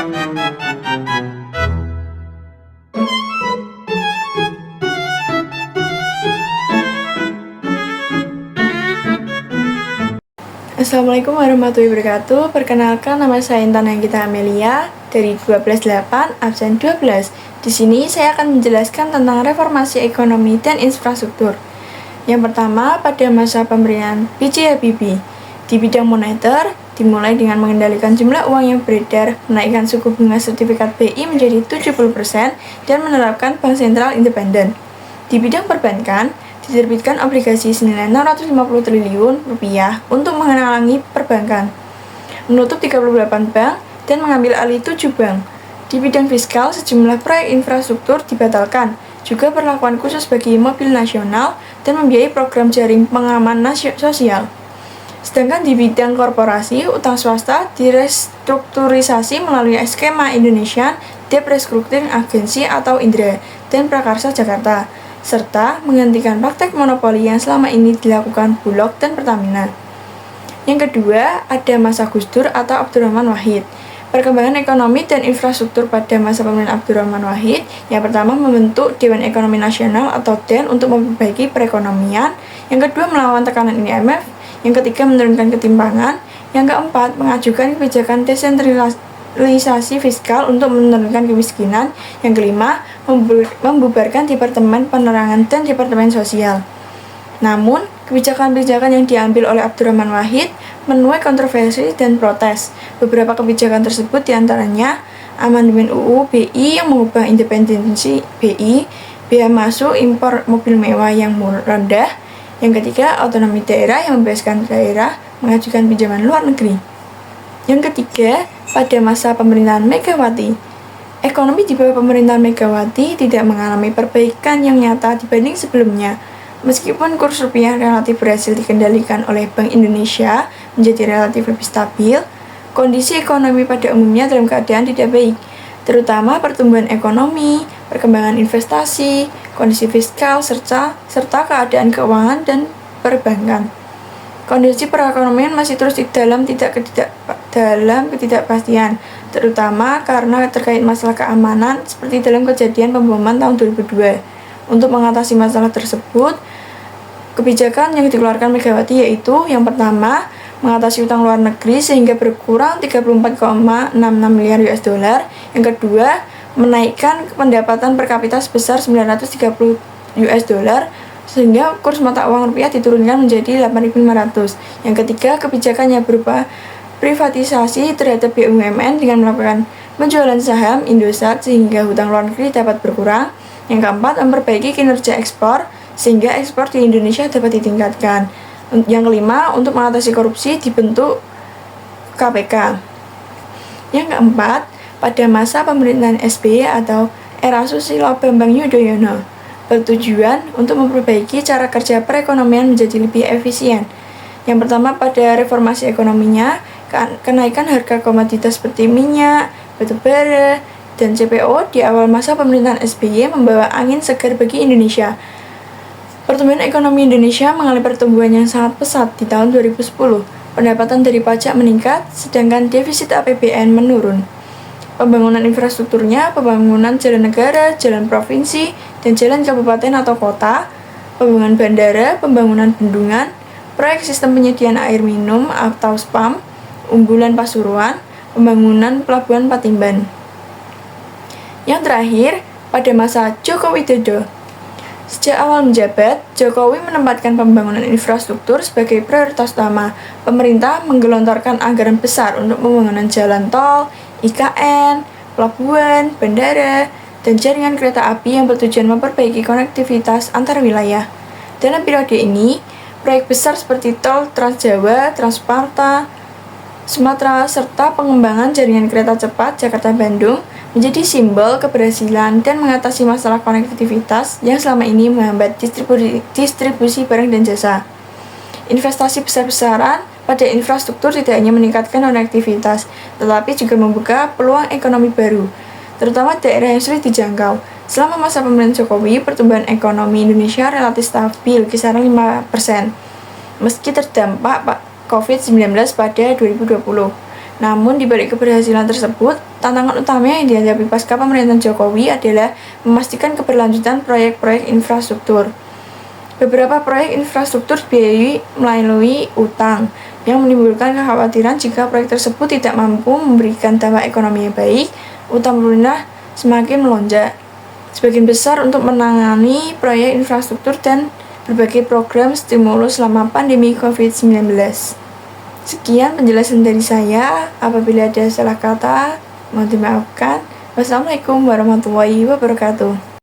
Assalamualaikum warahmatullahi wabarakatuh. Perkenalkan, nama saya Intan Anggita Amelia dari 12.8 absen 12. Di sini saya akan menjelaskan tentang reformasi ekonomi dan infrastruktur. Yang pertama, pada masa pemerintahan B.J. Habibie, di bidang moneter dimulai dengan mengendalikan jumlah uang yang beredar, menaikkan suku bunga sertifikat BI menjadi 70% dan menerapkan bank sentral independen. Di bidang perbankan, diterbitkan obligasi senilai 650 triliun rupiah untuk menghalangi perbankan, menutup 38 bank, dan mengambil alih 7 bank. Di bidang fiskal, sejumlah proyek infrastruktur dibatalkan, juga perlakuan khusus bagi mobil nasional, dan membiayai program jaring pengaman sosial. Sedangkan di bidang korporasi, utang swasta direstrukturisasi melalui skema Indonesian Debt Restructuring Agency atau INDRA dan Prakarsa Jakarta, serta menghentikan praktek monopoli yang selama ini dilakukan Bulog dan Pertamina. Yang kedua, ada masa Gus Dur atau Abdurrahman Wahid. Perkembangan ekonomi dan infrastruktur pada masa pemerintahan Abdurrahman Wahid, yang pertama membentuk Dewan Ekonomi Nasional atau DEN untuk memperbaiki perekonomian, yang kedua melawan tekanan IMF, yang ketiga menurunkan ketimpangan, yang keempat mengajukan kebijakan desentralisasi fiskal untuk menurunkan kemiskinan, yang kelima membubarkan Departemen Penerangan dan Departemen Sosial. Namun, kebijakan-kebijakan yang diambil oleh Abdurrahman Wahid menuai kontroversi dan protes. Beberapa kebijakan tersebut diantaranya amandemen UU BI yang mengubah independensi BI, biaya masuk impor mobil mewah yang rendah. Yang ketiga, otonomi daerah yang membebaskan daerah mengajukan pinjaman luar negeri. Yang ketiga, pada masa pemerintahan Megawati, ekonomi di bawah pemerintahan Megawati tidak mengalami perbaikan yang nyata dibanding sebelumnya. Meskipun kurs rupiah relatif berhasil dikendalikan oleh Bank Indonesia menjadi relatif lebih stabil, kondisi ekonomi pada umumnya dalam keadaan tidak baik, terutama pertumbuhan ekonomi, perkembangan investasi, kondisi fiskal, serta keadaan keuangan dan perbankan. Kondisi perekonomian masih terus dalam ketidakpastian, terutama karena terkait masalah keamanan seperti dalam kejadian pemboman tahun 2002. Untuk mengatasi masalah tersebut, kebijakan yang dikeluarkan Megawati yaitu yang pertama, mengatasi utang luar negeri sehingga berkurang 34,66 miliar US dollar. Yang kedua, menaikkan pendapatan per kapita sebesar 930 US dollar sehingga kurs mata uang rupiah diturunkan menjadi 8.500. Yang ketiga, kebijakannya berupa privatisasi terhadap BUMN dengan melakukan penjualan saham Indosat sehingga hutang luar negeri dapat berkurang. Yang keempat, memperbaiki kinerja ekspor sehingga ekspor di Indonesia dapat ditingkatkan. Yang kelima, untuk mengatasi korupsi dibentuk KPK. Yang keempat, pada masa pemerintahan SBY atau era Susilo Bambang Yudhoyono, bertujuan untuk memperbaiki cara kerja perekonomian menjadi lebih efisien. Yang pertama, pada reformasi ekonominya, kenaikan harga komoditas seperti minyak, batu bara, dan CPO di awal masa pemerintahan SBY membawa angin segar bagi Indonesia. Pertumbuhan ekonomi Indonesia mengalami pertumbuhan yang sangat pesat di tahun 2010. Pendapatan dari pajak meningkat, sedangkan defisit APBN menurun. Pembangunan infrastrukturnya, pembangunan jalan negara, jalan provinsi, dan jalan kabupaten atau kota, pembangunan bandara, pembangunan bendungan, proyek sistem penyediaan air minum atau SPAM, umbulan Pasuruan, pembangunan pelabuhan Patimban. Yang terakhir, pada masa Joko Widodo. Sejak awal menjabat, Jokowi menempatkan pembangunan infrastruktur sebagai prioritas utama. Pemerintah menggelontorkan anggaran besar untuk pembangunan jalan tol, IKN, pelabuhan, bandara, dan jaringan kereta api yang bertujuan memperbaiki konektivitas antar wilayah. Dalam periode ini, proyek besar seperti tol Trans Jawa, Transjakarta, Sumatera, serta pengembangan jaringan kereta cepat Jakarta-Bandung menjadi simbol keberhasilan dan mengatasi masalah konektivitas yang selama ini menghambat distribusi barang dan jasa. Investasi besar-besaran pada infrastruktur tidak hanya meningkatkan konektivitas, tetapi juga membuka peluang ekonomi baru, terutama daerah yang sulit dijangkau. Selama masa pemerintahan Jokowi, pertumbuhan ekonomi Indonesia relatif stabil, kisaran 5%, meski terdampak COVID-19 pada 2020. Namun di balik keberhasilan tersebut, tantangan utama yang dihadapi pasca pemerintahan Jokowi adalah memastikan keberlanjutan proyek-proyek infrastruktur. Beberapa proyek infrastruktur dibiayai melalui utang, yang menimbulkan kekhawatiran jika proyek tersebut tidak mampu memberikan dampak ekonomi yang baik, utang pemerintah semakin melonjak. Sebagian besar untuk menangani proyek infrastruktur dan berbagai program stimulus selama pandemi COVID-19. Sekian penjelasan dari saya. Apabila ada salah kata, mohon dimaafkan. Wassalamualaikum warahmatullahi wabarakatuh.